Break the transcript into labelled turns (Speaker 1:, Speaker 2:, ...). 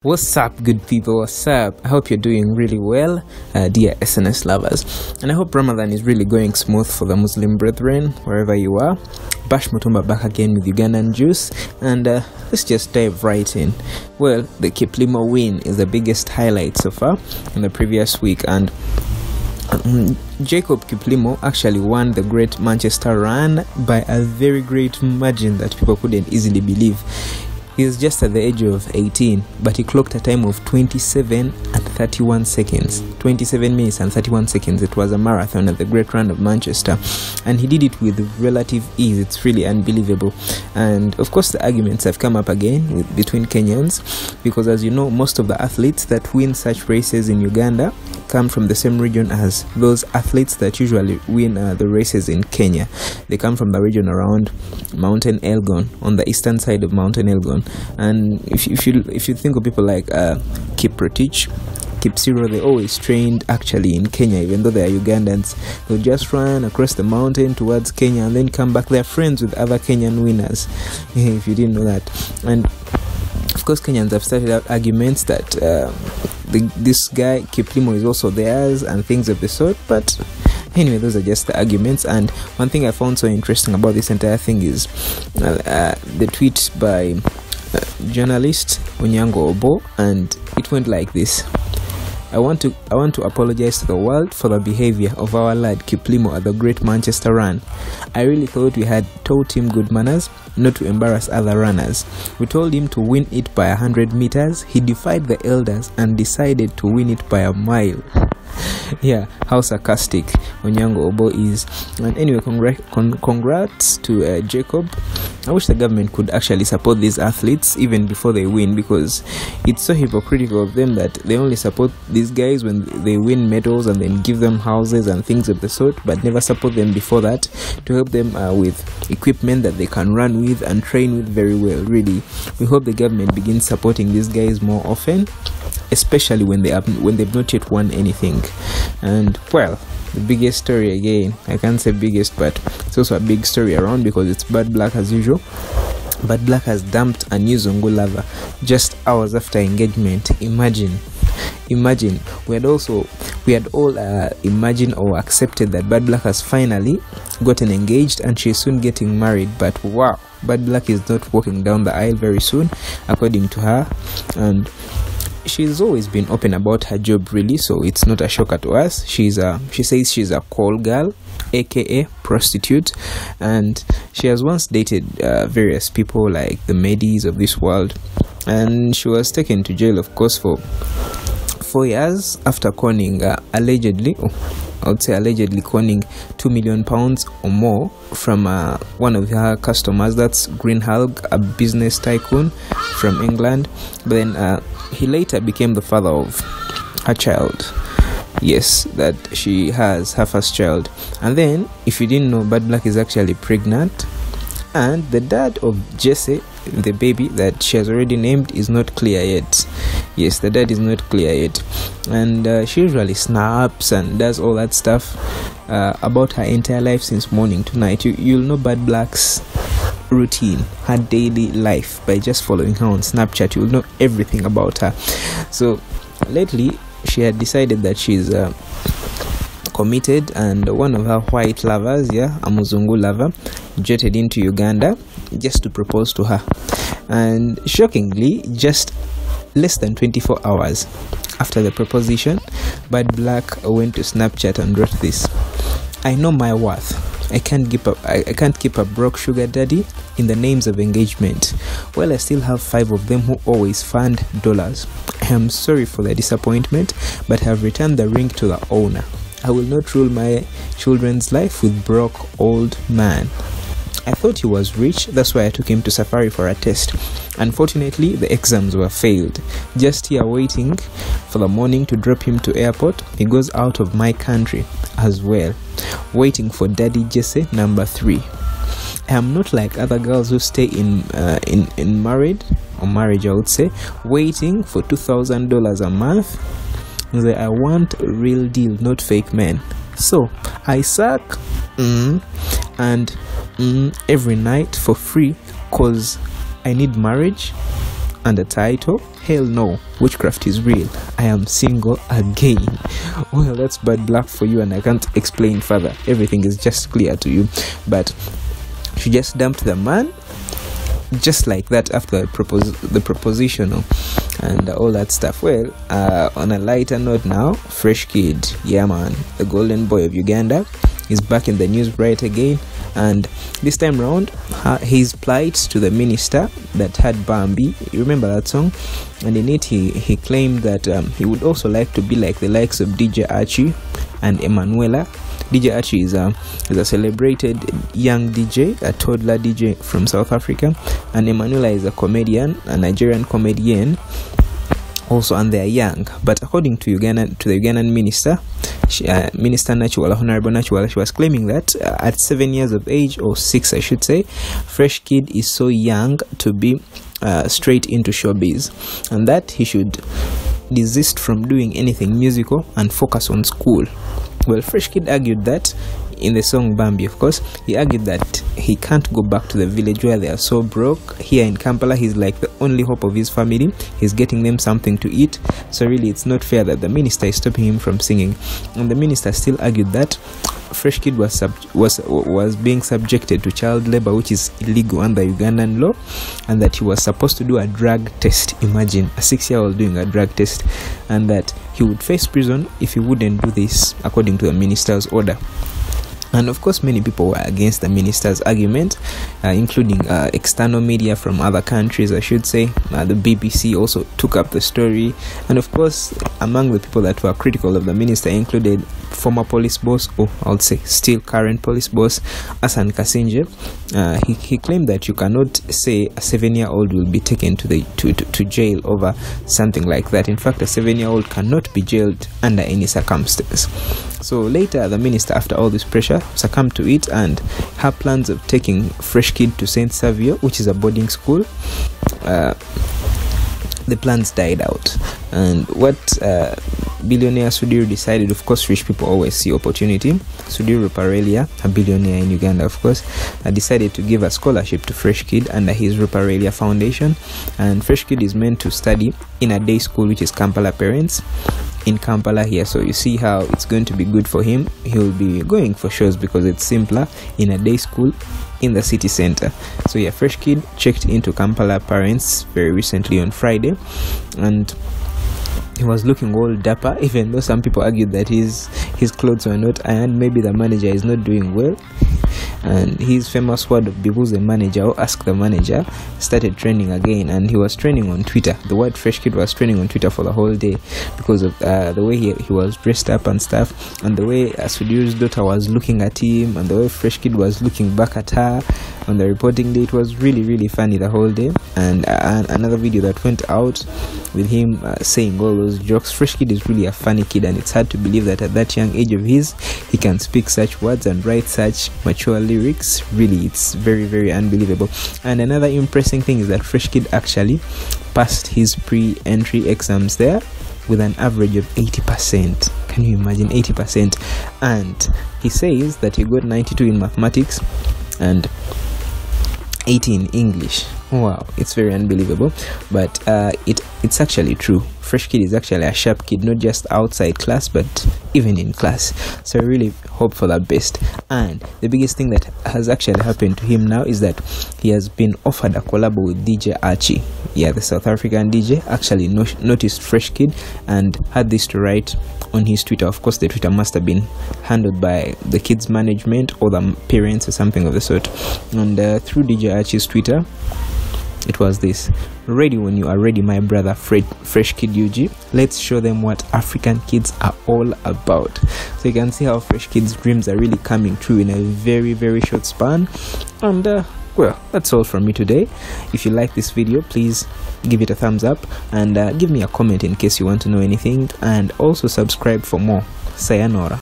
Speaker 1: What's up, good people? What's up? I hope you're doing really well, dear SNS lovers, and I hope Ramadan is really going smooth for the Muslim brethren wherever you are. Bash Mutumba back again with Ugandan juice, and let's just dive right in. Well, the Kiplimo win is the biggest highlight so far in the previous week, and Jacob Kiplimo actually won the Great Manchester Run by a very great margin that people couldn't easily believe. He was just at the age of 18, but he clocked a time of 27 and 31 seconds. 27 minutes and 31 seconds. It was a marathon at the Great Run of Manchester, and he did it with relative ease. It's really unbelievable. And of course, the arguments have come up again between Kenyans, because as you know, most of the athletes that win such races in Uganda come from the same region as those athletes that usually win the races in Kenya. They come from the region around Mountain Elgon, on the eastern side of Mountain Elgon. And if you think of people like Kiplimo, they always trained actually in Kenya, even though they are Ugandans. They'll just run across the mountain towards Kenya and then come back. They're friends with other Kenyan winners, if you didn't know that. And of course, Kenyans have started out arguments that this guy Kiplimo is also theirs and things of the sort, but anyway, those are just the arguments. And one thing I found so interesting about this entire thing is the tweet by journalist Onyango Obo, and it went like this: I want to apologize to the world for the behavior of our lad Kiplimo at the Great Manchester Run. I really thought we had taught him good manners, not to embarrass other runners. We told him to win it by 100 meters. He defied the elders and decided to win it by a mile. Yeah, how sarcastic Onyango Obo is. And anyway, congrats to Jacob. I wish the government could actually support these athletes even before they win, because it's so hypocritical of them that they only support these guys when they win medals and then give them houses and things of the sort, but never support them before that to help them with equipment that they can run with and train with very well. Really, we hope the government begins supporting these guys more often, especially when they've not yet won anything. And well, the biggest story again, I can't say biggest, but it's also a big story around because it's Bad Black as usual. Bad Black has dumped a new mzungu lover just hours after engagement. Imagine we had all imagined or accepted that Bad Black has finally gotten engaged and she's soon getting married, but wow, Bad Black is not walking down the aisle very soon, according to her. And she's always been open about her job, really, so it's not a shocker to us. She says she's a call girl, aka prostitute, and she has once dated various people like the Medis of this world, and she was taken to jail, of course, for 4 years after conning allegedly conning £2 million or more from one of her customers. That's Green Hulk, a business tycoon from England. But then he later became the father of her child. Yes, that she has her first child. And then, if you didn't know, Bad Black is actually pregnant, and the dad of Jesse, the baby that she has already named, is not clear yet. Yes, the dad is not clear yet. And she usually snaps and does all that stuff about her entire life since morning to night. You'll know Bad Black's routine, her daily life, by just following her on Snapchat. You'll know everything about her. So lately she had decided that she's committed, and one of her white lovers, a mzungu lover, jetted into Uganda just to propose to her. And shockingly, just less than 24 hours after the proposition, Bad Black went to Snapchat and wrote this: I know my worth. I can't keep a broke sugar daddy in the names of engagement. Well, I still have 5 of them who always fund dollars. I am sorry for the disappointment, but have returned the ring to the owner. I will not rule my children's life with broke old man. I thought he was rich, that's why I took him to Safari for a test. Unfortunately, the exams were failed. Just here waiting for the morning to drop him to airport. He goes out of my country as well. Waiting for Daddy Jesse number 3. I am not like other girls who stay in marriage, I would say, waiting for $2,000 a month. I want a real deal, not fake men. So I suck and every night for free, cause I need marriage. and the title, Hell No, Witchcraft is Real, I Am Single Again. Well, that's bad luck for you, and I can't explain further. Everything is just clear to you. But she just dumped the man just like that after the proposition and all that stuff. Well, on a lighter note now, Fresh Kid, yeah man, the golden boy of Uganda, is back in the news right again, and this time round his plight to the minister that had Bambi, you remember that song, and in it he claimed that he would also like to be like the likes of DJ Archie and Emanuela. DJ Archie is a celebrated young DJ, a toddler DJ from South Africa, and Emanuela is a comedian, a Nigerian comedian also, and they are young. But according to the Ugandan minister, Minister Nachiwala, Honorable Nachiwala, she was claiming that at 7 years of age, or 6 I should say, Fresh Kid is so young to be straight into showbiz, and that he should desist from doing anything musical and focus on school. Well, Fresh Kid argued that in the song Bambi, of course, he argued that he can't go back to the village where they are so broke. Here in Kampala, he's like the only hope of his family. He's getting them something to eat. So really, it's not fair that the minister is stopping him from singing. And the minister still argued that Fresh Kid was being subjected to child labor, which is illegal under Ugandan law, and that he was supposed to do a drug test. Imagine a 6-year-old doing a drug test, and that he would face prison if he wouldn't do this according to the minister's order. And of course, many people were against the minister's argument, including external media from other countries, I should say. The BBC also took up the story. And of course, among the people that were critical of the minister included former police boss, or I would say still current police boss, Hassan Kasinje. He claimed that you cannot say a 7-year-old will be taken to jail over something like that. In fact, a 7-year-old cannot be jailed under any circumstance. So later, the minister, after all this pressure, succumbed to it, and her plans of taking Fresh Kid to Saint Savio, which is a boarding school, the plans died out. And what billionaire Sudhir decided, of course, rich people always see opportunity. Sudhir Ruparelia, a billionaire in Uganda, of course, decided to give a scholarship to Fresh Kid under his Ruparelia Foundation. And Fresh Kid is meant to study in a day school, which is Kampala Parents, in Kampala here. So you see how it's going to be good for him. He'll be going for shows because it's simpler in a day school in the city center. So yeah, Fresh Kid checked into Kampala Parents very recently on Friday, and he was looking all dapper, even though some people argued that his clothes were not ironed. Maybe the manager is not doing well. And his famous word of "Bibuze the manager" or "ask the manager" started trending again, and he was trending on Twitter. The word Fresh Kid was trending on Twitter for the whole day because of the way he was dressed up and stuff, and the way Sudhir's daughter was looking at him, and the way Fresh Kid was looking back at her on the reporting day. It was really, really funny the whole day. And another video that went out with him saying all those jokes. Fresh Kid is really a funny kid, and it's hard to believe that at that young age of his, he can speak such words and write such mature lyrics. Really, it's very, very unbelievable. And another impressive thing is that Fresh Kid actually passed his pre-entry exams there with an average of 80%. Can you imagine? 80%. And he says that he got 92 in mathematics and 80 in English. Wow, it's very unbelievable, but it's actually true. Fresh Kid is actually a sharp kid, not just outside class but even in class. So I really hope for the best. And the biggest thing that has actually happened to him now is that he has been offered a collab with DJ Archie. Yeah, the South African DJ actually noticed Fresh Kid and had this to write on his Twitter. Of course, the Twitter must have been handled by the kids' management or the parents or something of the sort. And through DJ Archie's Twitter, it was this: "Ready when you are ready, my brother Fresh Kid UG. Let's show them what African kids are all about." So you can see how Fresh Kid's dreams are really coming true in a very, very short span. And well, that's all from me today. If you like this video, please give it a thumbs up and give me a comment in case you want to know anything, and also subscribe for more. Sayonara.